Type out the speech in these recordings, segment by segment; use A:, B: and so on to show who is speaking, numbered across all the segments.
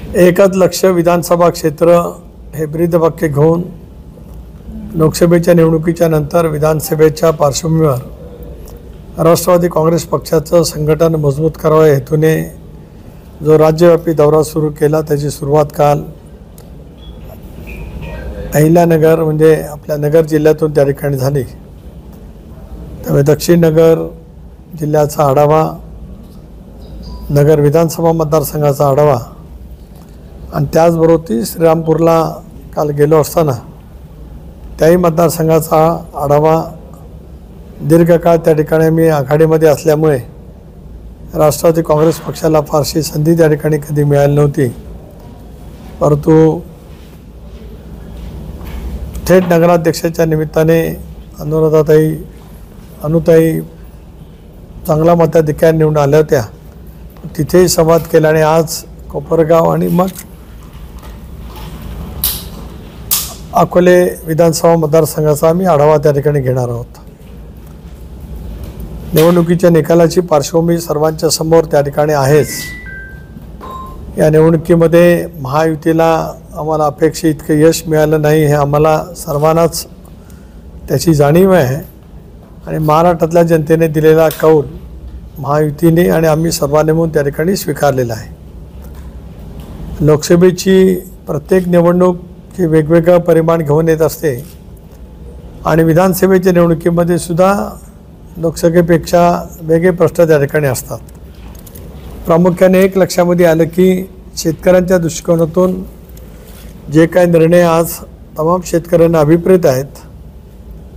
A: एकच लक्ष विधानसभा क्षेत्र हे ब्रीदवाक्य घेऊन लोकसभेच्या निवडणुकीच्या नंतर विधानसभेच्या पार्श्वभूमीवर राष्ट्रवादी काँग्रेस पक्षाचं संघटन मजबूत करावं या हेतूने जो राज्यव्यापी दौरा सुरू केला त्याची सुरुवात काल अहिल्यानगर म्हणजे आपल्या नगर जिल्ह्यातून त्या ठिकाणी झाली। त्यामुळे दक्षिण नगर जिल्ह्याचा आढावा, नगर विधानसभा मतदारसंघाचा आढावा आणि त्याचबरोबर ती श्रीरामपूरला काल गेलो असताना त्याही मतदारसंघाचा आढावा। दीर्घकाळ त्या ठिकाणी मी आघाडीमध्ये असल्यामुळे राष्ट्रवादी काँग्रेस पक्षाला फारशी संधी त्या ठिकाणी कधी मिळाली नव्हती, परंतु थेट नगराध्यक्षाच्या निमित्ताने अनुताई चांगला मताधिक्याने निवडून आल्या होत्या। तिथेही संवाद केला आणि आज कोपरगाव आणि मग अकोले विधानसभा मतदारसंघाचा आम्ही आढावा त्या ठिकाणी घेणार आहोत। निवडणुकीच्या निकालाची पार्श्वभूमी सर्वांच्या समोर त्या ठिकाणी आहेच। या निवडणुकीमध्ये महायुतीला आम्हाला अपेक्षित इतकं यश मिळालं नाही हे आम्हाला सर्वांनाच त्याची जाणीव आहे आणि महाराष्ट्रातल्या जनतेने दिलेला कौल महायुतीने आणि आम्ही सर्वांनी म्हणून त्या ठिकाणी स्वीकारलेला आहे। लोकसभेची प्रत्येक निवडणूक ही वेगवेगळं परिमाण घेऊन येत असते आणि विधानसभेच्या निवडणुकीमध्ये सुद्धा लोकसभेपेक्षा वेगळे प्रश्न त्या ठिकाणी असतात। प्रामुख्याने एक लक्षामध्ये आलं की शेतकऱ्यांच्या दृष्टिकोनातून जे काही निर्णय आज तमाम शेतकऱ्यांना अभिप्रेत आहेत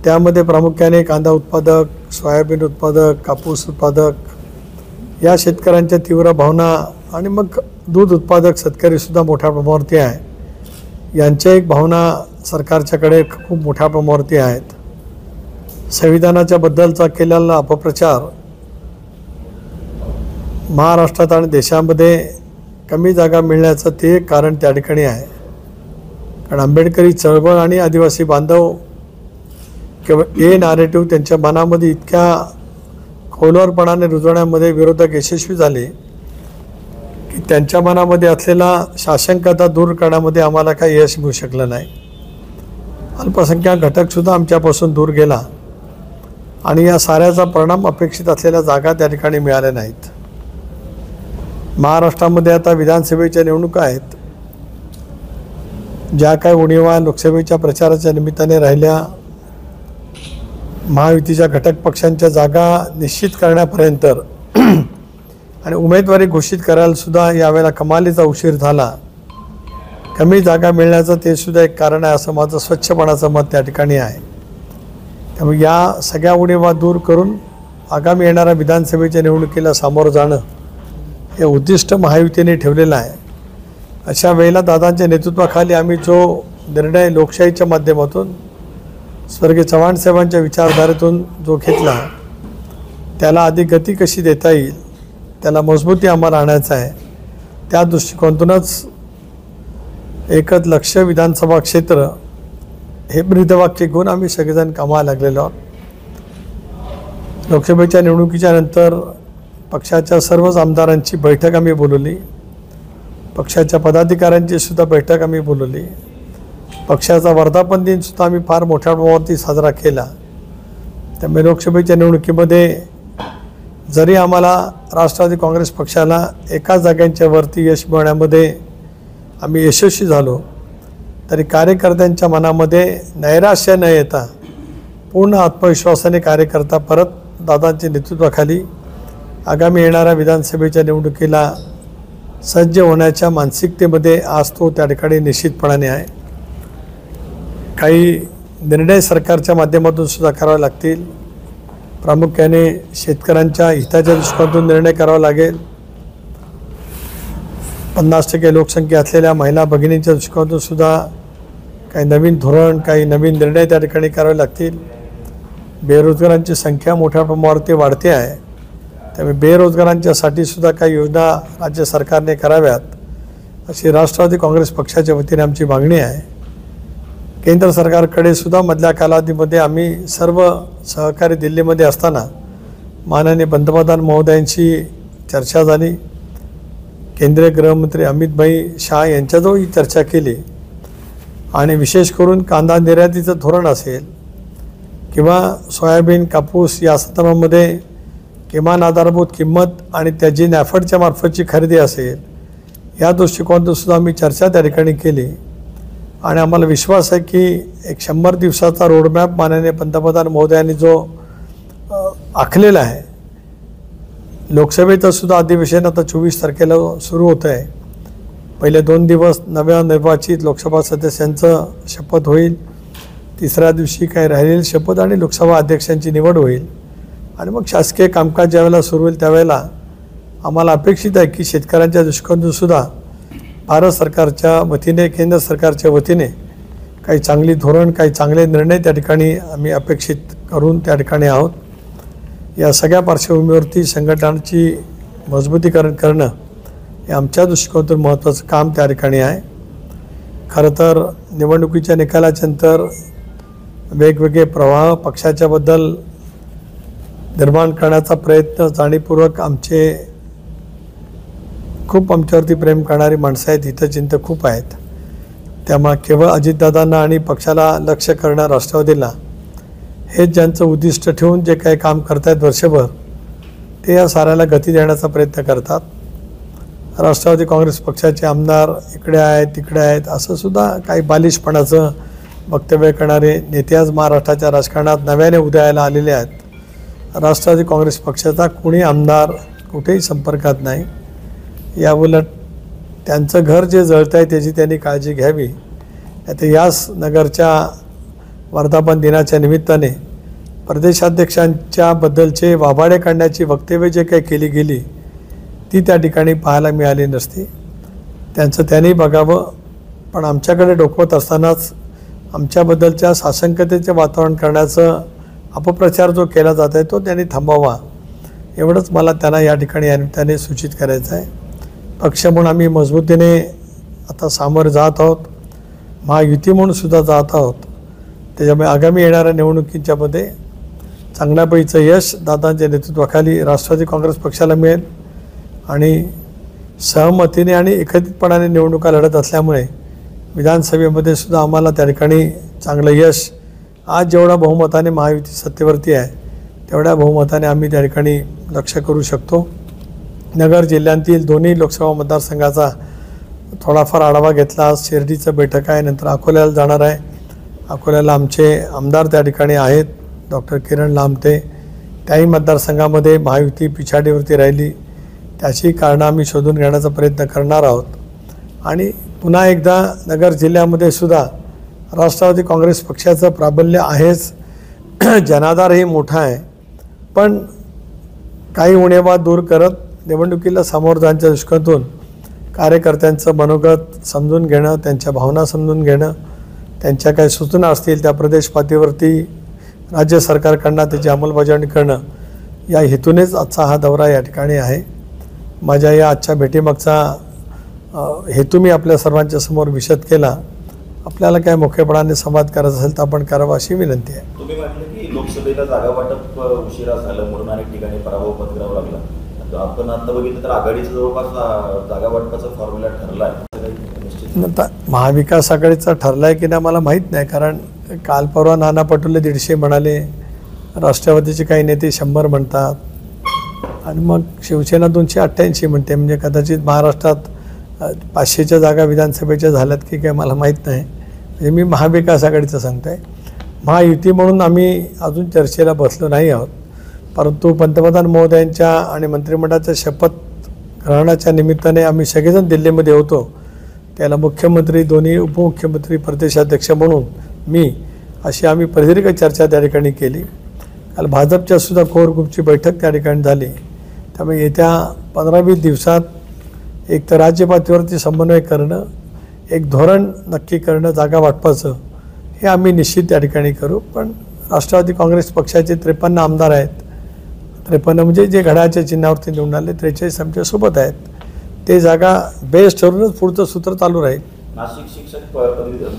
A: त्यामध्ये प्रामुख्याने कांदा उत्पादक, सोयाबीन उत्पादक, कापूस उत्पादक या शेतकऱ्यांच्या तीव्र भावना आणि मग दूध उत्पादक शेतकरीसुद्धा मोठ्या प्रमाणावरती आहे। यांच्या एक भावना सरकारच्याकडे खूप मोठ्या प्रमाणावरती आहेत। संविधानाच्या बद्दलचा केलेला अपप्रचार महाराष्ट्रात आणि देशामध्ये कमी जागा मिळण्याचं ते कारण त्या ठिकाणी आहे। कारण आंबेडकरी चळवळ आणि आदिवासी बांधव केवळ हे नॅरेटिव्ह त्यांच्या मनामध्ये इतक्या खोलवरपणाने रुजवण्यामध्ये विरोधक यशस्वी झाले की त्यांच्या मनामध्ये असलेला शासनकता दूर करण्यामध्ये आम्हाला काही यश मिळू शकलं नाही। अल्पसंख्याक घटकसुद्धा आमच्यापासून दूर गेला आणि या साऱ्याचा परिणाम अपेक्षित असलेल्या जागा त्या ठिकाणी मिळाल्या नाहीत। महाराष्ट्रामध्ये आता विधानसभेच्या निवडणुका आहेत, ज्या काही उणिवा लोकसभेच्या प्रचाराच्या निमित्ताने राहिल्या, महायुतीच्या घटक पक्षांच्या जागा निश्चित करण्यापर्यंत आणि उमेदवारी घोषित करायला सुद्धा यावेळेला कमालीचा उशीर झाला। कमी जागा मिळण्याचं ते सुद्धा एक कारण आहे असं माझं स्वच्छपणाचं मत त्या ठिकाणी आहे। त्यामुळे या सगळ्या उणिवा दूर करून आगामी येणाऱ्या विधानसभेच्या निवडणुकीला सामोरं जाणं हे उद्दिष्ट महायुतीने ठेवलेलं आहे। अशा वेळेला दादांच्या नेतृत्वाखाली आम्ही जो निर्णय लोकशाहीच्या माध्यमातून स्वर्गीय चव्हाण साहेबांच्या विचारधारेतून जो घेतला त्याला अधिक गती कशी देता येईल, त्याला मजबूती आम्हाला आणायचं आहे। त्या दृष्टिकोनातूनच एकच लक्ष विधानसभा क्षेत्र हे ब्रीदवाक्य घेऊन आम्ही सगळेजण कामाला लागलेलो आहोत। लोकसभेच्या निवडणुकीच्या नंतर पक्षाच्या सर्वच आमदारांची बैठक आम्ही बोलवली, पक्षाच्या पदाधिकाऱ्यांची सुद्धा बैठक आम्ही बोलवली, पक्षाचा वर्धापन दिन सुद्धा आम्ही फार मोठ्या प्रमाणावरती साजरा केला। त्यामुळे लोकसभेच्या निवडणुकीमध्ये जरी आम्हाला राष्ट्रवादी काँग्रेस पक्षाला एका जागांच्या वरती यश मिळवण्यामध्ये आम्ही यशस्वी झालो तरी कार्यकर्त्यांच्या मनामध्ये नैराश्य न येता पूर्ण आत्मविश्वासाने कार्यकर्ता परत दादांच्या नेतृत्वाखाली आगामी येणाऱ्या विधानसभेच्या निवडणुकीला सज्ज होण्याच्या मानसिकतेमध्ये आज तो त्या ठिकाणी निश्चितपणाने आहे। काही निर्णय सरकारच्या माध्यमातून सुद्धा करावे लागतील, प्रामुख्याने शेतकऱ्यांच्या हिताच्या दृष्टिकोनातून निर्णय करावा लागेल। 50% लोकसंख्या असलेल्या महिला भगिनींच्या दृष्टिकोनातून सुद्धा काही नवीन धोरण, काही नवीन निर्णय त्या ठिकाणी करावे लागतील। बेरोजगारांची संख्या मोठ्या प्रमाणावरती वाढते आहे, त्यामुळे बेरोजगारांच्यासाठी सुद्धा काही योजना राज्य सरकारने कराव्यात अशी राष्ट्रवादी काँग्रेस पक्षाच्या वतीने आमची मागणी आहे। केंद्र सरकारकडे सुद्धा मधल्या कालावधीमध्ये आम्ही सर्व सहकारी दिल्लीमध्ये असताना माननीय पंतप्रधान महोदयांशी चर्चा झाली। केंद्रीय गृहमंत्री अमितभाई शाह यांच्याजवळ चर्चा केली आणि विशेष करून कांदा निर्यातीचं धोरण असेल किंवा सोयाबीन कापूस या संदर्भामध्ये किमान आधारभूत किंमत आणि त्याची नॅफेडच्या मार्फतची खरेदी असेल या दृष्टिकोनातून सुद्धा आम्ही चर्चा त्या ठिकाणी केली आणि आम्हाला विश्वास आहे की एक 100 दिवसाचा रोडमॅप माननीय पंतप्रधान महोदयांनी जो आखलेला आहे, लोकसभेचं सुद्धा अधिवेशन आता 24 तारखेला सुरू होतं आहे. पहिले 2 दिवस नवनिर्वाचित लोकसभा सदस्यांचं शपथ होईल, तिसऱ्या दिवशी काही राहिलेली शपथ आणि लोकसभा अध्यक्षांची निवड होईल आणि मग शासकीय कामकाज ज्यावेळेला सुरू होईल त्यावेळेला आम्हाला अपेक्षित आहे की शेतकऱ्यांच्या दृष्टिकोनातून सुद्धा भारत सरकारच्या वतीने, केंद्र सरकारच्या वतीने काही चांगली धोरण, काही चांगले निर्णय त्या ठिकाणी आम्ही अपेक्षित करून त्या ठिकाणी आहोत. या सगळ्या पार्श्वभूमीवरती संघटनांची मजबूतीकरण करणं हे आमच्या दृष्टिकोनातून महत्त्वाचं काम त्या ठिकाणी आहे. खरं तर निवडणुकीच्या निकालाच्या नंतर वेगवेगळे प्रवाह पक्षाच्याबद्दल निर्माण करण्याचा प्रयत्न जाणीवपूर्वक खूप आमच्यावरती प्रेम करणारी माणसं आहेत, हितचिंतक खूप आहेत. त्यामुळे केवळ अजितदादांना आणि पक्षाला लक्ष करणं, राष्ट्रवादीला हेच ज्यांचं उद्दिष्ट ठेवून जे काही काम करतायत वर्षभर ते या साऱ्याला गती देण्याचा प्रयत्न करतात. राष्ट्रवादी काँग्रेस पक्षाचे आमदार इकडे आहेत तिकडे आहेत असं सुद्धा काही बालिशपणाचं वक्तव्य करणारे नेते आज महाराष्ट्राच्या राजकारणात नव्याने उदयाला आलेले आहेत. राष्ट्रवादी काँग्रेस पक्षाचा कोणी आमदार कुठेही संपर्कात नाही. याउलट त्यांचं घर जे जळतं आहे त्याची त्यांनी काळजी घ्यावी. आता याच नगरच्या वर्धापन दिनाच्या निमित्ताने प्रदेशाध्यक्षांच्या बद्दलचे वाभाडे काढण्याची वक्तव्य जे काही केली गेली ती त्या ठिकाणी पाहायला मिळाली नसती. त्यांचं त्यांनी बघावं, पण आमच्याकडे डोकवत असतानाच आमच्याबद्दलच्या साशंकतेचे वातावरण करण्याचं अपप्रचार जो केला जात आहे तो त्यांनी थांबवावा, एवढंच मला त्यांना या ठिकाणी या निमित्ताने सूचित करायचं आहे. पक्ष म्हणून आम्ही मजबूतीने आता सामोरं जात आहोत, महायुती म्हणून सुद्धा जात आहोत. त्याच्यामुळे आगामी येणाऱ्या निवडणुकीच्यामध्ये चांगल्यापैकीचं यश दादांच्या नेतृत्वाखाली राष्ट्रवादी काँग्रेस पक्षाला मिळेल आणि सहमतीने आणि एकत्रितपणाने निवडणुका लढत असल्यामुळे विधानसभेमध्ये सुद्धा आम्हाला त्या ठिकाणी चांगलं यश, आज जेवढा बहुमताने महायुती सत्तेवरती आहे तेवढ्या बहुमताने आम्ही त्या ठिकाणी लक्ष करू शकतो. नगर जिल्ह्यातील दोन्ही लोकसभा मतदारसंघाचा थोडाफार आढावा घेतला. आज शिर्डीचं बैठक आहे, नंतर अकोल्याला जाणार आहे. अकोल्याला आमचे आमदार त्या ठिकाणी आहेत, डॉक्टर किरण लामटे. त्याही मतदारसंघामध्ये महायुती पिछाडीवरती राहिली, त्याची कारणं आम्ही शोधून घेण्याचा प्रयत्न करणार आहोत. आणि पुन्हा एकदा नगर जिल्ह्यामध्ये सुद्धा राष्ट्रवादी काँग्रेस पक्षाचं प्राबल्य आहेच, जनाधारही मोठा आहे. पण काही उणेवा दूर करत निवडणुकीला सामोरं जाण्याच्या दृष्टीकोनातून कार्यकर्त्यांचं मनोगत समजून घेणं, त्यांच्या भावना समजून घेणं, त्यांच्या काही सूचना असतील त्या प्रदेश पातळीवरती राज्य सरकारकडनं त्याची अंमलबजावणी करणं, या हेतूनेच आजचा हा दौरा या ठिकाणी आहे. माझ्या या आजच्या भेटीमागचा हेतू मी आपल्या सर्वांच्या समोर विशद केला. आपल्याला काय मोकळेपणाने संवाद करायचा असेल तर आपण करावा अशी विनंती आहे.
B: तुम्ही म्हटलं की लोकसभेला जागा वाटप उशिरा झालं म्हणून अनेक ठिकाणी पराभव पत्करावा लागला. आपण आता बघितलं तर आघाडीचं जवळपास जागा वाटपाचा फॉर्म्युला ठरला आहे.
A: आता महाविकास आघाडीचा ठरला आहे की नाही मला माहीत नाही, कारण काल परवा नाना पटोले 150 म्हणाले, राष्ट्रवादीचे काही नेते 100 म्हणतात आणि मग शिवसेना 288 म्हणते. म्हणजे कदाचित महाराष्ट्रात 500च्या जागा विधानसभेच्या झाल्यात की काय मला माहीत नाही. म्हणजे मी महाविकास आघाडीचं सांगतो आहे. महायुती म्हणून आम्ही अजून चर्चेला बसलो नाही आहोत, परंतु पंतप्रधान महोदयांच्या आणि मंत्रिमंडळाच्या शपथ ग्रहणाच्या निमित्ताने आम्ही सगळेजण दिल्लीमध्ये होतो. त्याला मुख्यमंत्री, दोन्ही उपमुख्यमंत्री, प्रदेशाध्यक्ष म्हणून मी अशी आम्ही प्रदीर्घ चर्चा त्या ठिकाणी केली. काल भाजपच्या सुद्धा कोर ग्रुपची बैठक त्या ठिकाणी झाली. त्यामुळे येत्या 15-20 दिवसात एक तर राज्य पातळीवरती समन्वय करणं, एक धोरण नक्की करणं जागा वाटपाचं, हे आम्ही निश्चित त्या ठिकाणी करू. पण राष्ट्रवादी काँग्रेस पक्षाचे 53 आमदार आहेत. 53 म्हणजे जे घड्याळच्या चिन्हावरती निवडून आले, 43 आमच्यासोबत आहेत. ते जागा बेस ठरूनच पुढचं सूत्र चालू राहील.
B: नाशिक शिक्षक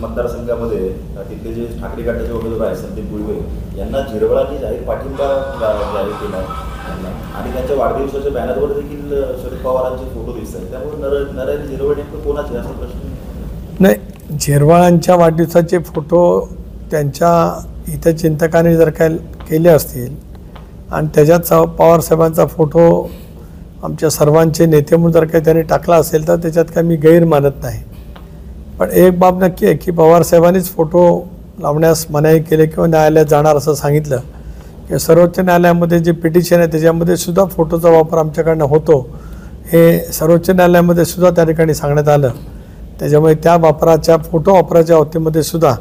B: मतदारसंघामध्ये तिथले जे ठाकरे गटाचे उमेदवार आहेत संदीप गुळवे यांना झिरवळांनी जाहीर पाठिंबा जाहीर केला आहे आणि त्यांच्या वाढदिवसाच्या बॅनरवर देखील शरद पवारांचे फोटो दिसत आहेत. त्यामुळे नरेंद्र झिरवळ नेमकं कोणाचे असा प्रश्न
A: नाही. झिरवळांच्या वाढदिवसाचे फोटो त्यांच्या इथं चिंतकांनी जर काय केले असतील आणि त्याच्यात पवारसाहेबांचा फोटो आमच्या सर्वांचे नेते म्हणून जर काही त्यांनी टाकला असेल तर त्याच्यात काय मी गैर मानत नाही. पण एक बाब नक्की आहे की पवारसाहेबांनीच फोटो लावण्यास मनाई केले किंवा न्यायालयात जाणार असं सांगितलं की सर्वोच्च न्यायालयामध्ये जे पिटिशन आहे त्याच्यामध्ये सुद्धा फोटोचा वापर आमच्याकडनं होतो हे सर्वोच्च न्यायालयामध्ये सुद्धा त्या ठिकाणी सांगण्यात आलं. त्याच्यामुळे त्या वापराच्या फोटो वापराच्या बाबतीमध्ये सुद्धा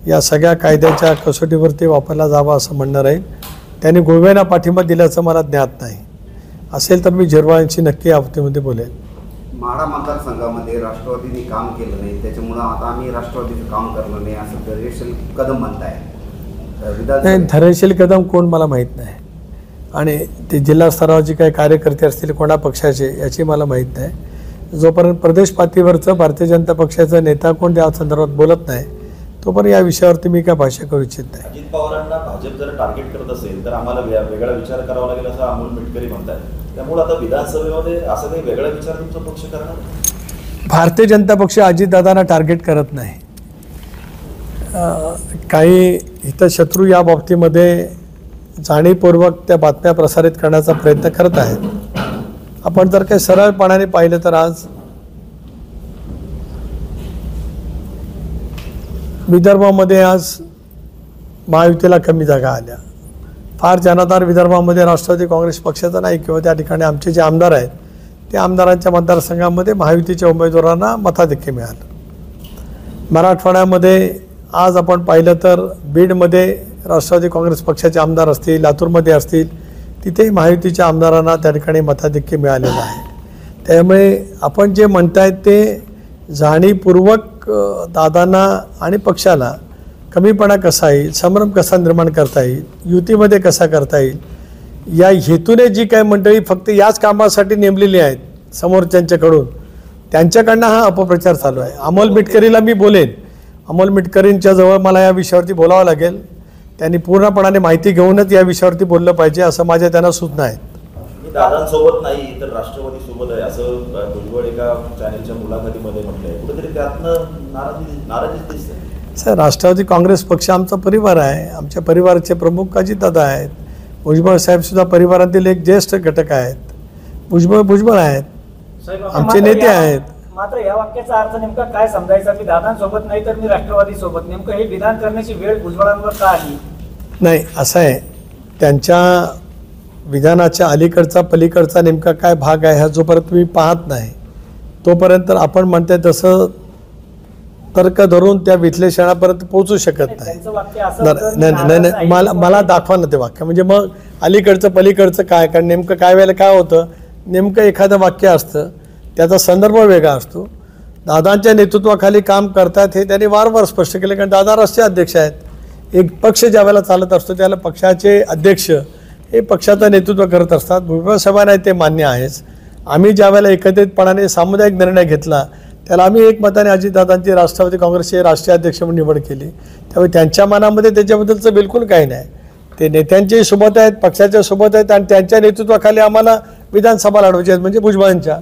A: या सगळ्या कायद्याच्या कसोटीवरती वापरला जावा असं म्हणणं राहील. त्यांनी गुळवेंना पाठिंबा दिल्याचं मला ज्ञात नाही. असेल तर मी झिरवळांशी नक्की या बाबतीमध्ये बोलेन.
C: माढा मतदारसंघामध्ये राष्ट्रवादीने काम केलं नाही त्याच्यामुळं आता आम्ही राष्ट्रवादीचं काम करणार नाही असं धैर्यशील कदम म्हणताय.
A: नाही, धैर्यशील कदम कोण मला माहीत नाही आणि ते जिल्हा स्तरावरचे काही कार्यकर्ते असतील कोणा पक्षाचे याची मला माहीत नाही. जोपर्यंत प्रदेश पातळीवरचं भारतीय जनता पक्षाचा नेता कोण त्या संदर्भात बोलत नाही तोपर्यंत या विषयावरती मी काय भाष्य करू इच्छित नाही.
B: अजित पवारांना भाजप जर टार्गेट करत असेल तर आम्हाला वेगळा विचार करावा लागेल असं अमोल मिटकरी म्हणतात. त्यामुळे आता विधानसभेमध्ये असं काही वेगळा विचार तुमचा पक्ष करणार?
A: भारतीय जनता पक्ष अजितदादांना टार्गेट करत नाही. काही हितशत्रू या बाबतीमध्ये जाणीवपूर्वक त्या बातम्या प्रसारित करण्याचा प्रयत्न करत आहेत. आपण जर काही सरळपणाने पाहिलं तर आज विदर्भामध्ये आज महायुतीला कमी जागा आल्या. फार जनाधार विदर्भामध्ये राष्ट्रवादी काँग्रेस पक्षाचा नाही किंवा त्या ठिकाणी आमचे जे आमदार आहेत त्या आमदारांच्या मतदारसंघामध्ये महायुतीच्या उमेदवारांना मताधिक्य मिळालं. मराठवाड्यामध्ये आज आपण पाहिलं तर बीडमध्ये राष्ट्रवादी काँग्रेस पक्षाचे आमदार असतील, लातूरमध्ये असतील, तिथे महायुतीच्या आमदारांना त्या ठिकाणी मताधिक्य मिळालेलं आहे. त्यामुळे आपण जे म्हणतायत ते जाणीवपूर्वक दादांना आणि पक्षाला कमीपणा कसा येईल, संभ्रम कसा निर्माण करता येईल, युतीमध्ये कसा करता येईल या हेतूने जी काही मंडळी फक्त याच कामासाठी नेमलेली आहेत समोरच्यांच्याकडून त्यांच्याकडनं हा अपप्रचार चालू आहे. अमोल मिटकरीला मी बोलेन. अमोल मिटकरींच्या जवळ मला या विषयावरती बोलावं लागेल. त्यांनी पूर्णपणाने माहिती घेऊनच या विषयावरती बोललं पाहिजे असं माझ्या त्यांना सूचना आहेत.
B: दादांसोबत नाही तर राष्ट्रवादी सोबत आहे असं भुजबळ एका चॅनलच्या मुलाखतीमध्ये म्हटलंय. कुठेतरी त्यातनं नाराजी दिसते.
A: सर, राष्ट्रवादी काँग्रेस पक्ष आमचा परिवार आहे. आमच्या परिवाराचे प्रमुख अजितदादा आहेत. भुजबळ साहेबसुद्धा परिवारातील एक ज्येष्ठ घटक आहेत. भुजबळ आहेत, आमचे नेते आहेत.
D: मात्र या वाक्याचा अर्थ नेमका काय समजायचा? मी दादांसोबत नाही तर मी राष्ट्रवादी सोबत. नेमकं हे विधान करण्याची वेळ भुजबळांवर का आली?
A: नाही, असं आहे, त्यांच्या विधानाच्या अलीकडचा पलीकडचा नेमका काय भाग आहे हा जोपर्यंत तुम्ही पाहत नाही तोपर्यंत आपण म्हणताय तसं तर्क धरून त्या विश्लेषणापर्यंत पोहोचू शकत नाही. नाही, मला दाखवा ना ते वाक्य. म्हणजे मग अलीकडचं पलीकडचं काय, कारण नेमकं काय वेळेला काय होतं, नेमकं एखादं वाक्य असतं त्याचा संदर्भ वेगळा असतो. दादांच्या नेतृत्वाखाली काम करतात हे त्यांनी वारंवार स्पष्ट केले. कारण दादा राष्ट्रीय अध्यक्ष आहेत. एक पक्ष ज्या वेळेला चालत असतो त्याला पक्षाचे अध्यक्ष हे पक्षाचं नेतृत्व करत असतात. भुजबळ साहेबांना ते मान्य आहेच. आम्ही ज्या वेळेला एकत्रितपणाने सामुदायिक निर्णय घेतला त्याला आम्ही एकमताने अजितदादांची राष्ट्रवादी काँग्रेसचे राष्ट्रीय अध्यक्ष म्हणून निवड केली. त्यामुळे त्यांच्या मनामध्ये त्याच्याबद्दलचं बिलकुल काही नाही. ते नेत्यांच्याही सोबत आहेत, पक्षाच्या सोबत आहेत आणि त्यांच्या नेतृत्वाखाली आम्हाला विधानसभा लढवायची आहेत म्हणजे भुजबळांच्या.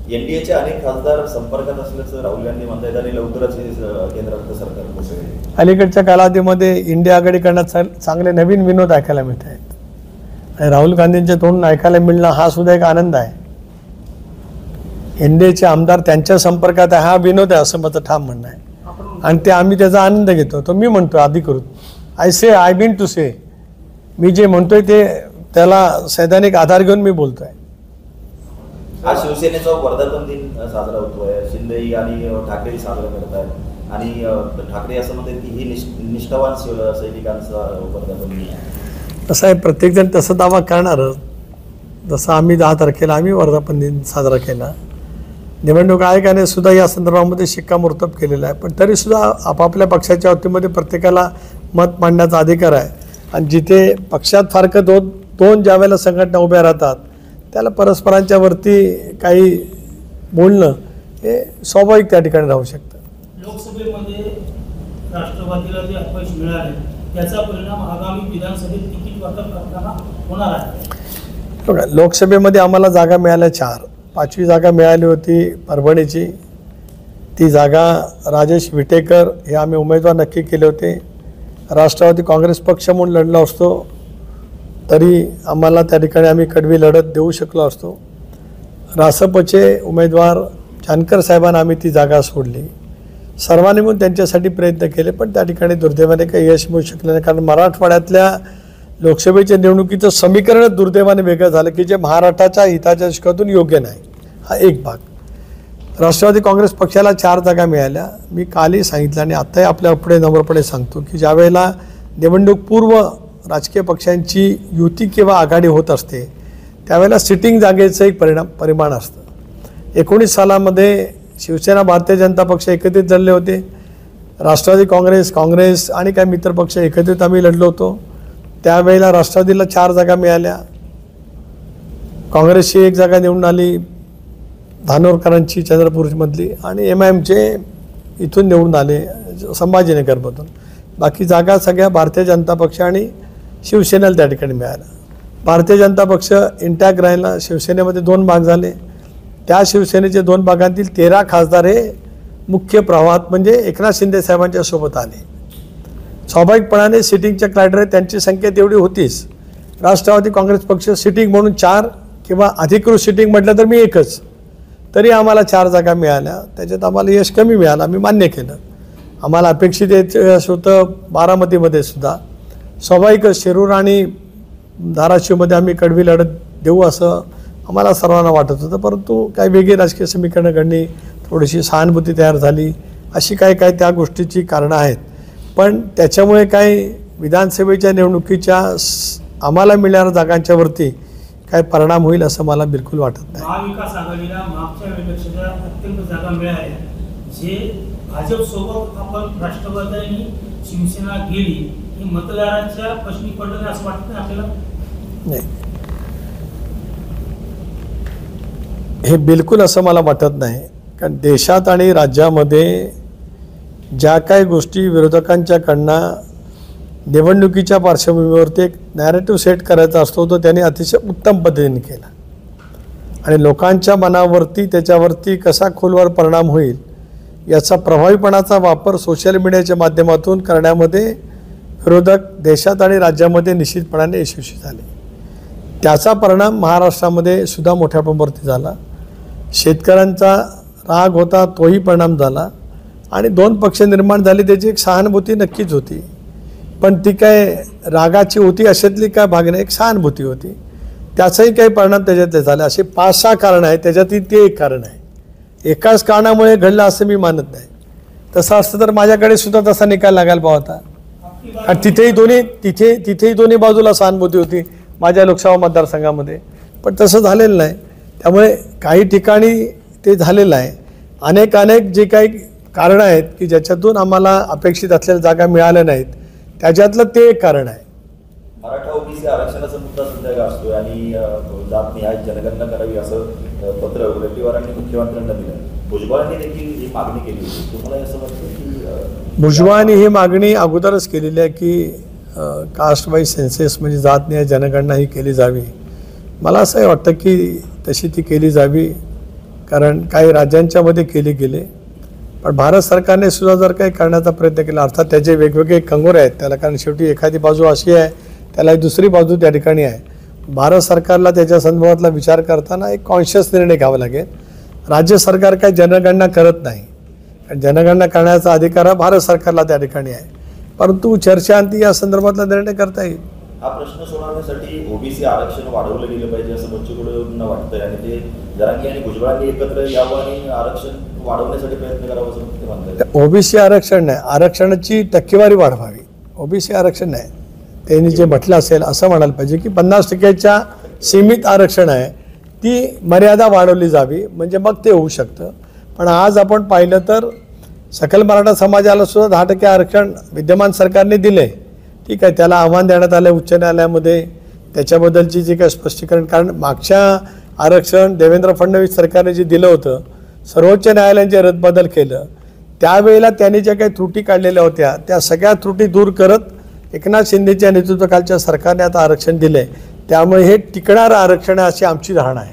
B: एनडीएचे अनेक खासदार संपर्कात असल्याचं राहुल गांधी म्हणतात आणि लवकरच केंद्रात सरकार पोहोचेल.
A: अलीकडच्या कालावधीमध्ये इंडिया आघाडी करण्यात चांगले नवीन विनोद ऐकायला मिळत आहेत आणि राहुल गांधींच्या तोंडून ऐकायला मिळणं हा सुद्धा एक आनंद आहे. एनडीएचे आमदार त्यांच्या संपर्कात आहे हा विनोद आहे असं माझं ठाम म्हणणं आहे आणि ते आम्ही त्याचा आनंद घेतो. तो मी म्हणतो अधिकृत आय मीन टू से, मी जे म्हणतोय ते त्याला सैद्धांतिक आधार घेऊन मी बोलतोय.
B: आज शिवसेनेचा वर्धापन दिन साजरा होतोय. शिंदे आणि ठाकरे साजरा करत आहेत आणि ठाकरे असं म्हणतात की ही निष्ठावान सैनिकांचा वर्धापन दिन आहे.
A: असं आहे, प्रत्येकजण तसं दावा करणारच. जसं आम्ही 10 तारखेला आम्ही वर्धापन दिन साजरा केला. निवडणूक आयोगाने सुद्धा या संदर्भामध्ये शिक्कामोर्तब केलेला आहे. पण तरीसुद्धा आपापल्या पक्षाच्या वतीमध्ये प्रत्येकाला मत मांडण्याचा अधिकार आहे आणि जिथे पक्षात फारक दोन ज्या वेळेला संघटना उभ्या राहतात त्याला परस्परांच्या वरती काही बोलणं हे स्वाभाविक त्या ठिकाणी राहू शकतं.
E: लोकसभेमध्ये राष्ट्रवादीला जे अपयश मिळाले त्याचा परिणाम आगामी विधानसभेत तिकीट वाटप करताना होणार आहे.
A: बघा, लोकसभेमध्ये आम्हाला जागा मिळाल्या 4. 5वी जागा मिळाली होती परभणीची. ती जागा राजेश विटेकर हे आम्ही उमेदवार नक्की केले होते. राष्ट्रवादी काँग्रेस पक्ष म्हणून लढलो असतो तरी आम्हाला त्या ठिकाणी आम्ही कडवी लढत देऊ शकलो असतो. रासपचे उमेदवार जानकर साहेबांना आम्ही ती जागा सोडली. सर्वांनी म्हणून त्यांच्यासाठी प्रयत्न केले पण त्या ठिकाणी दुर्दैवाने काही यश मिळू शकलं नाही, कारण मराठवाड्यातल्या लोकसभेच्या निवडणुकीचं समीकरणच दुर्दैवाने वेगळं झालं की जे महाराष्ट्राच्या हिताच्या दृष्टीतून योग्य नाही. हा एक भाग. राष्ट्रवादी काँग्रेस पक्षाला 4 जागा मिळाल्या. मी कालही सांगितलं आणि आत्ताही आपल्या पुढे नम्रपणे सांगतो की ज्यावेळेला निवडणूक पूर्व राजकीय पक्षांची युती किंवा आघाडी होत असते त्यावेळेला सिटिंग जागेचं एक परिमाण असतं. 19 सालामध्ये शिवसेना भारतीय जनता पक्ष एकत्रित लढले होते. राष्ट्रवादी काँग्रेस आणि काही मित्रपक्ष एकत्रित आम्ही लढलो होतो. त्यावेळेला राष्ट्रवादीला 4 जागा मिळाल्या. काँग्रेसची 1 जागा निवडून आली धानोरकरांची चंद्रपूरमधली आणि MIMचे इथून निवडून आले संभाजीनगरमधून. बाकी जागा सगळ्या भारतीय जनता पक्ष आणि शिवसेनेला त्या ठिकाणी मिळाल्या. भारतीय जनता पक्ष इंटॅक्ट राहिला. शिवसेनेमध्ये 2 भाग झाले. त्या शिवसेनेचे 2 भागांतील 13 खासदार हे मुख्य प्रवाहात म्हणजे एकनाथ शिंदे साहेबांच्या सोबत आले. स्वाभाविकपणाने सिटिंगच्या क्रायटेरिया त्यांची संख्या तेवढी होतीच. राष्ट्रवादी काँग्रेस पक्ष सिटिंग म्हणून 4 किंवा अधिकृत सिटिंग म्हटलं तर मी 1च, तरी आम्हाला 4 जागा मिळाल्या. त्याच्यात आम्हाला यश कमी मिळालं, आम्ही मान्य केलं. आम्हाला अपेक्षित यश होतं बारामतीमध्ये सुद्धा. स्वाभाविक शिरूर आणि धाराशिवमध्ये आम्ही कडवी लढत देऊ असं आम्हाला सर्वांना वाटत होतं, परंतु काही वेगळी राजकीय समीकरणं घडली, थोडीशी सहानुभूती तयार झाली, अशी काय त्या गोष्टीची कारणं आहेत. पण त्याच्यामुळे काही विधानसभेच्या निवडणुकीच्या आम्हाला मिळणाऱ्या जागांच्यावरती काय परिणाम होईल असं मला बिलकुल वाटत नाही.
E: महाविकास आघाडीला मागच्या वेळेपेक्षा अत्यंत जागा मिळाल्या. जे भाजपसोबत आपण राष्ट्रवादी आणि शिवसेना गेली ही मतदारांच्या प्रश्नी पडलं असं वाटत नाही आपल्याला?
A: नाही, हे बिलकुल असं मला वाटत नाही. कारण देशात आणि राज्यामध्ये ज्या काही गोष्टी विरोधकांच्याकडनं निवडणुकीच्या पार्श्वभूमीवरती एक नॅरेटिव्ह सेट करायचा असतो तो त्यांनी अतिशय उत्तम पद्धतीने केला आणि लोकांच्या मनावरती त्याच्यावरती कसा खोलवर परिणाम होईल याचा प्रभावीपणाचा वापर सोशल मीडियाच्या माध्यमातून करण्यामध्ये विरोधक देशात आणि राज्यामध्ये निश्चितपणाने यशस्वी झाले. त्याचा परिणाम महाराष्ट्रामध्ये सुद्धा मोठ्या प्रमाणावरती झाला. शेतकऱ्यांचा राग होता तोही परिणाम झाला आणि 2 पक्ष निर्माण झाले त्याची एक सहानुभूती नक्कीच होती, पण ती काय रागाची होती अशातली काय भाग नाही, एक सहानुभूती होती. त्याचाही काही परिणाम त्याच्यातले झाले. असे 5-6 कारणं आहेत, त्याच्यातील ते एक कारण आहे. एकाच कारणामुळे घडलं असं मी मानत नाही. तसं असतं तर माझ्याकडे सुद्धा तसा निकाल लागायला पाहिजे होता. आणि तिथेही दोन्ही बाजूला सहानुभूती होती माझ्या लोकसभा मतदारसंघामध्ये, पण तसं झालेलं नाही. त्यामुळे काही ठिकाणी ते झालेलं आहे. अनेक जे काही कारणं आहेत की ज्याच्यातून आम्हाला अपेक्षित असलेल्या जागा मिळाल्या नाहीत त्याच्यातलं ते एक कारण आहे.
B: मराठा ओबीसी आरक्षणाचा मुद्दा सध्या गाजतोय आणि जातनिहाय जनगणना करावी असं पत्र वडेट्टीवारांनी मुख्यमंत्र्यांना दिलं. भुजबळांनी देखील ही मागणी केली होती. तुम्हाला असं वाटतं की
A: भुजबळांनी ही मागणी अगोदरच केलेली आहे की कास्ट वाईज सेन्सेस म्हणजे जातनिहाय जनगणना ही केली जावी. मला असंही वाटतं की तशी ती केली जावी, कारण काही राज्यांच्यामध्ये केली गेले, पण भारत सरकारने सुद्धा जर काही करण्याचा प्रयत्न केला, अर्थात त्याचे वेगवेगळे कंगोरे आहेत त्याला, कारण शेवटी एखादी बाजू अशी आहे त्याला दुसरी बाजू त्या ठिकाणी आहे. भारत सरकारला त्याच्या संदर्भातला विचार करताना एक कॉन्शियस निर्णय घ्यावा लागेल. राज्य सरकार काही जनगणना करत नाही, कारण जनगणना करण्याचा अधिकार हा भारत सरकारला त्या ठिकाणी आहे, परंतु चर्चांती या संदर्भातला निर्णय करता येईल.
B: हा प्रश्न सोडवण्यासाठी ओबीसी आरक्षण वाढवलं गेलं पाहिजे असं बच्चू कडूंना वाटतंय आणि ते जरांगी आणि भुजबळांनी एकत्र यावं आणि आरक्षण वाढवण्यासाठी प्रयत्न करावा असं ते म्हणतात.
A: ओबीसी आरक्षण नाही, आरक्षणाची टक्केवारी वाढवावी. ओबीसी आरक्षण नाही, त्यांनी जे म्हटलं असेल असं म्हणायला पाहिजे की 50% सीमित आरक्षण आहे, ती मर्यादा वाढवली जावी म्हणजे मग ते होऊ शकतं. पण आज आपण पाहिलं तर सकल मराठा समाजाला सुद्धा 10% आरक्षण विद्यमान सरकारने दिले. ठीक आहे, त्याला आव्हान देण्यात आलं उच्च न्यायालयामध्ये, त्याच्याबद्दलची जी काही स्पष्टीकरण, कारण मागच्या आरक्षण देवेंद्र फडणवीस सरकारने जे दिलं होतं सर्वोच्च न्यायालयाने जे रद्दबदल केलं त्यावेळेला त्यांनी ज्या काही त्रुटी काढलेल्या होत्या त्या सगळ्या त्रुटी दूर करत एकनाथ शिंदेच्या नेतृत्वाखालच्या सरकारने आता आरक्षण दिले. त्यामुळे हे टिकणारं आरक्षण आहे अशी आमची धारणा आहे.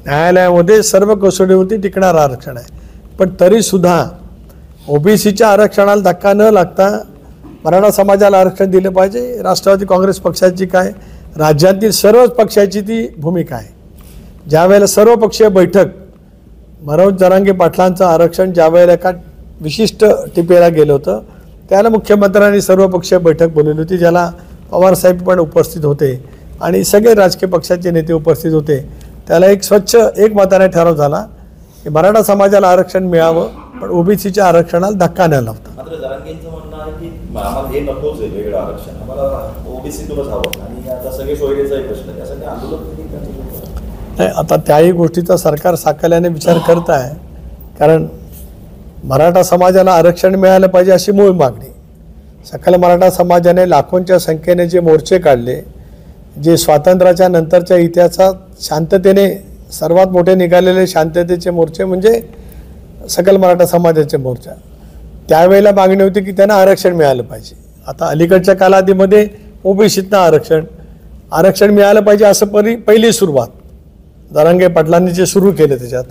A: न्यायालयामध्ये सर्व कसोटीवरती टिकणारं आरक्षण आहे. पण तरीसुद्धा ओबीसीच्या आरक्षणाला धक्का न लागता मराठा समाजाला आरक्षण दिलं पाहिजे. राष्ट्रवादी काँग्रेस पक्षाची काय राज्यातील सर्वच पक्षाची ती भूमिका आहे. ज्यावेळेला सर्वपक्षीय बैठक मनोज जरांगे पाटलांचं आरक्षण ज्यावेळेला एका विशिष्ट टिपेला गेलं होतं त्याला मुख्यमंत्र्यांनी सर्वपक्षीय बैठक बोलवली होती, ज्याला पवारसाहेब पण उपस्थित होते आणि सगळे राजकीय पक्षाचे नेते उपस्थित होते. त्याला एक स्वच्छ एकमताने ठराव झाला की मराठा समाजाला आरक्षण मिळावं पण ओबीसीच्या आरक्षणाला धक्का न लावता.
B: मात्र जरांगेंचं म्हणणं आहे की आम्हाला हे नकोच आहे वेगळं आरक्षण, आम्हाला ओबीसीतूनच हवं आणि आता सगळे सोयीचाही प्रश्न आहे. त्यासाठी आंदोलन
A: नाही, आता त्याही गोष्टीचा सरकार साकल्याने विचार करत आहे. कारण मराठा समाजाला आरक्षण मिळालं पाहिजे अशी मूळ मागणी. सकल मराठा समाजाने लाखोंच्या संख्येने जे मोर्चे काढले, जे स्वातंत्र्याच्या नंतरच्या इतिहासात शांततेने सर्वात मोठे निघालेले शांततेचे मोर्चे म्हणजे सकल मराठा समाजाचे मोर्चा, त्यावेळेला मागणी होती की त्यांना आरक्षण मिळालं पाहिजे. आता अलीकडच्या कालावधीमध्ये ओबीसीतनं आरक्षण मिळालं पाहिजे असं पहिली सुरुवात जरांगे पाटलांनी जे सुरू केलं त्याच्यात,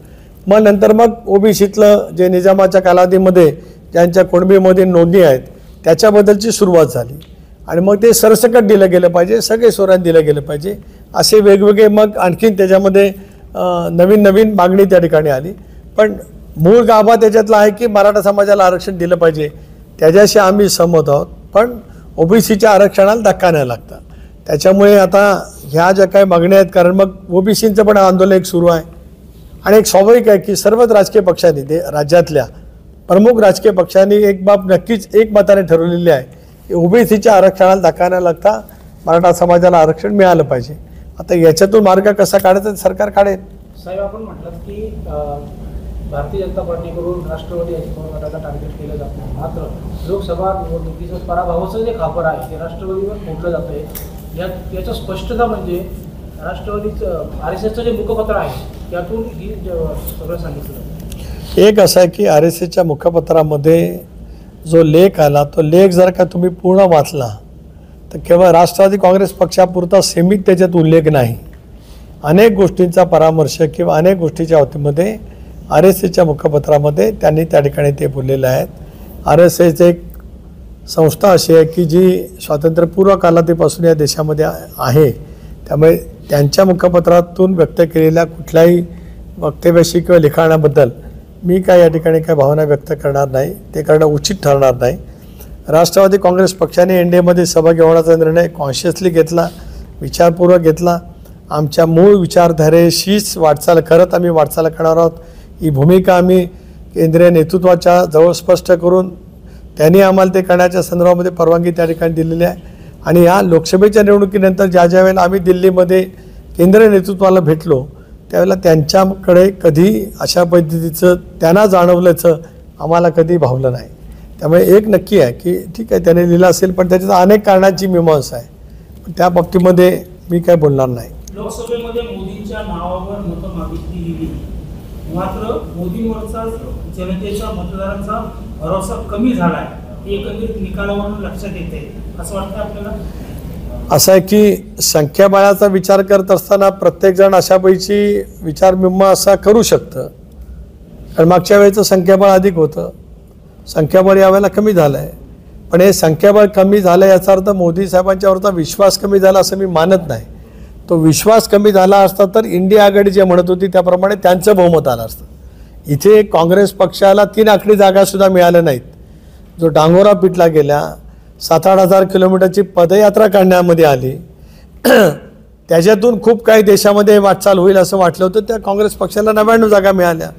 A: मग नंतर मग ओबीसीतलं जे निजामाच्या कालावधीमध्ये ज्यांच्या कुणबीमध्ये नोंदणी आहेत त्याच्याबद्दलची सुरुवात झाली आणि मग ते सरसकट दिलं गेलं पाहिजे, सगळे स्वरांनी दिलं गेलं पाहिजे असे वेगवेगळे मग आणखीन त्याच्यामध्ये नवीन मागणी त्या ठिकाणी आली. पण मूळ गाभा त्याच्यातला आहे की मराठा समाजाला आरक्षण दिलं पाहिजे, त्याच्याशी आम्ही सहमत आहोत. पण ओबीसीच्या आरक्षणाला धक्का नाही लागता. त्याच्यामुळे आता ह्या ज्या काही मागण्या आहेत, कारण मग ओबीसीचं पण आंदोलन एक सुरू आहे आणि एक स्वाभाविक आहे की सर्वच राजकीय पक्षांनी राज्यातल्या प्रमुख राजकीय पक्षांनी एक बाब नक्कीच एकमताने ठरवलेली आहे की ओबीसीच्या आरक्षणाला धक्का न लागता मराठा समाजाला आरक्षण मिळालं पाहिजे. आता याच्यातून मार्ग कसा काढायचा सरकार काढेल.
F: साहेब, आपण म्हटलं की भारतीय जनता पार्टीकडून राष्ट्रवादी अजित पवार गटाला टार्गेट केलं जात नाही, मात्र लोकसभा निवडणुकीचं पराभवाचं जे खापर आहे ते राष्ट्रवादीवर फोडलं जात आहे. याचं स्पष्टता म्हणजे राष्ट्रवादीचं RSSचं जे मुखपत्र आहे त्यातून ही सगळं सांगितलं.
A: एक असं आहे की RSSच्या मुखपत्रामध्ये जो लेख आला तो लेख जर का तुम्ही पूर्ण वाचला तर केवळ राष्ट्रवादी काँग्रेस पक्षापुरता सीमित त्याच्यात उल्लेख नाही. अनेक गोष्टींचा परामर्श किंवा अनेक गोष्टीच्या बाबतीमध्ये RSSच्या मुखपत्रामध्ये त्यांनी त्या ठिकाणी ते बोललेलं आहेत. RSS एक संस्था अशी आहे की जी स्वातंत्र्यपूर्व कालावधीपासून या देशामध्ये आहे. त्यामुळे त्यांच्या मुखपत्रातून व्यक्त केलेल्या कुठल्याही वक्तव्याशी किंवा लिखाणाबद्दल मी काय या ठिकाणी काय भावना व्यक्त करणार नाही, ते करणं उचित ठरणार नाही. राष्ट्रवादी काँग्रेस पक्षाने NDAमध्ये सहभागी होण्याचा निर्णय कॉन्शियसली घेतला, विचारपूर्वक घेतला. आमच्या मूळ विचारधारेशीच वाटचाल करत आम्ही वाटचाल करणार आहोत. ही भूमिका आम्ही केंद्रीय नेतृत्वाच्या जवळ स्पष्ट करून त्यांनी आम्हाला ते करण्याच्या संदर्भामध्ये परवानगी त्या ठिकाणी दिलेली आहे. आणि या लोकसभेच्या निवडणुकीनंतर ज्या वेळेला आम्ही दिल्लीमध्ये केंद्रीय नेतृत्वाला भेटलो त्यावेळेला त्यांच्याकडे कधी अशा पद्धतीचं त्यांना जाणवल्याचं आम्हाला कधी भावलं नाही. त्यामुळे एक नक्की आहे की ठीक आहे त्याने लिहिलं असेल पण त्याच्यात अनेक कारणांची मीमांसा आहे, पण त्या बाबतीमध्ये मी काय बोलणार नाही.
E: लोकसभेमध्ये मोदींच्या नावावर मतं मागितली गेली, मात्र मोदींवरचा जनतेचा मतदारांचा भरोसा कमी झाला आहे, हे एकंदरीत निकालावरून लक्षात येते असं वाटतं आपल्याला.
A: असं आहे की संख्याबळाचा विचार करत असताना प्रत्येकजण अशापैकी विचारमिम्मा असा करू शकतं. कारण मागच्या वेळेचं संख्याबळ अधिक होतं, संख्याबळ यावेळेला कमी झालं आहे. पण हे संख्याबळ कमी झालं याचा अर्थ मोदी साहेबांच्यावरचा विश्वास कमी झाला असं मी मानत नाही. तो विश्वास कमी झाला असता तर इंडिया आघाडी जे म्हणत होती त्याप्रमाणे त्यांचं बहुमत आलं असतं. इथे काँग्रेस पक्षाला 3 आकडी जागासुद्धा मिळाल्या नाहीत. जो डांगोरा पिटला गेला, 7-8 हजार किलोमीटरची पदयात्रा काढण्यामध्ये आली, त्याच्यातून खूप काही देशामध्ये वाटचाल होईल असं वाटलं होतं. त्या काँग्रेस पक्षाला 99 जागा मिळाल्या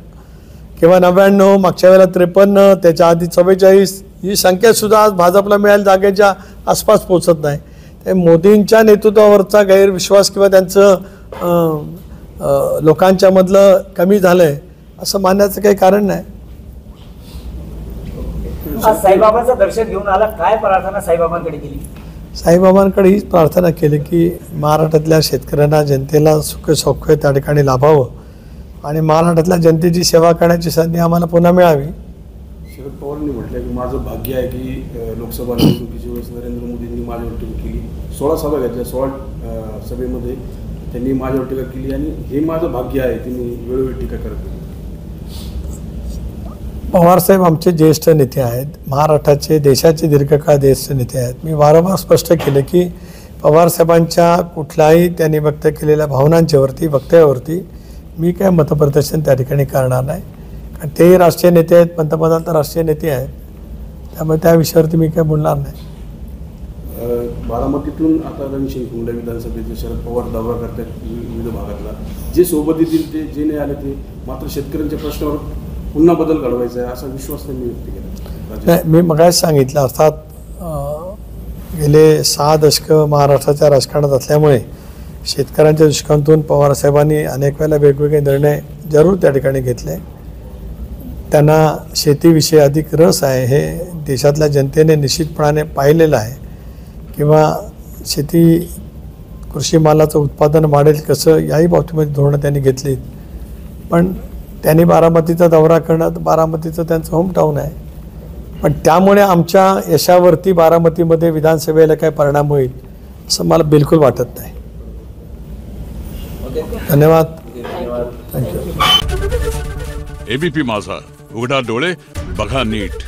A: किंवा 99, मागच्या वेळेला 53, त्याच्या आधी 44, ही संख्यासुद्धा आज भाजपला मिळालेल्या जागेच्या आसपास पोचत नाही. ते मोदींच्या नेतृत्वावरचा गैरविश्वास किंवा त्यांचं लोकांच्यामधलं कमी झालं आहे असं मानण्याचं काही कारण नाही.
D: आज साईबाबांचं दर्शन घेऊन आला, काय प्रार्थना साईबाबांकडे केली?
A: साईबाबांकडे हीच प्रार्थना केली की महाराष्ट्रातल्या शेतकऱ्यांना जनतेला सुख सौख्य त्या ठिकाणी लाभावं. आणि महाराष्ट्रातल्या जनतेची सेवा करण्याची संधी आम्हाला पुन्हा मिळावी.
G: शरद पवारांनी म्हटलं की माझं भाग्य आहे की लोकसभा निवडणुकीच्या वेळेस नरेंद्र मोदींनी माझ्यावर टीका केली. 16 सभा घेतल्या, 16 सभेमध्ये त्यांनी माझ्यावर टीका केली आणि हे माझं भाग्य आहे. त्यांनी वेळोवेळी टीका करत होते.
A: पवारसाहेब आमचे ज्येष्ठ नेते आहेत, महाराष्ट्राचे देशाचे दीर्घकाळ ज्येष्ठ नेते आहेत. मी वारंवार स्पष्ट केलं की पवारसाहेबांच्या कुठल्याही त्यांनी व्यक्त केलेल्या भावनांच्या वक्तव्यावरती मी काय मतप्रदर्शन त्या ठिकाणी करणार नाही. कारण तेही राष्ट्रीय नेते आहेत, पंतप्रधान तर राष्ट्रीय नेते आहेत, त्यामुळे त्या विषयावरती मी काय बोलणार नाही.
G: बारामतीतून आता रणसिंग कुंडा विधानसभेचे शरद पवार दौरा करतात विविध भागातला. जे सोबत येतील ते, जे नाही आले ते, मात्र शेतकऱ्यांच्या प्रश्नावर पुन्हा बदल घडवायचा आहे असा विश्वास त्यांनी व्यक्त केला.
A: नाही, मी मगाच सांगितलं, अर्थात गेले 6 दशकं महाराष्ट्राच्या राजकारणात असल्यामुळे शेतकऱ्यांच्या दृष्टिकोनातून पवारसाहेबांनी अनेक वेळेला वेगवेगळे निर्णय जरूर त्या ठिकाणी घेतले. त्यांना शेतीविषयी अधिक रस आहे हे देशातल्या जनतेने निश्चितपणाने पाहिलेलं आहे. किंवा शेती कृषी मालाचं उत्पादन वाढेल कसं याही बाबतीमध्ये धोरणं त्यांनी घेतली. पण त्यांनी बारामतीचा दौरा करणं, बारामतीचं त्यांचं होमटाऊन आहे, पण त्यामुळे आमच्या यशावरती बारामतीमध्ये विधानसभेला काय परिणाम होईल असं मला बिलकुल वाटत नाही. धन्यवाद. थँक्यू.
H: एबीपी माझा, उघडा डोळे बघा नीट.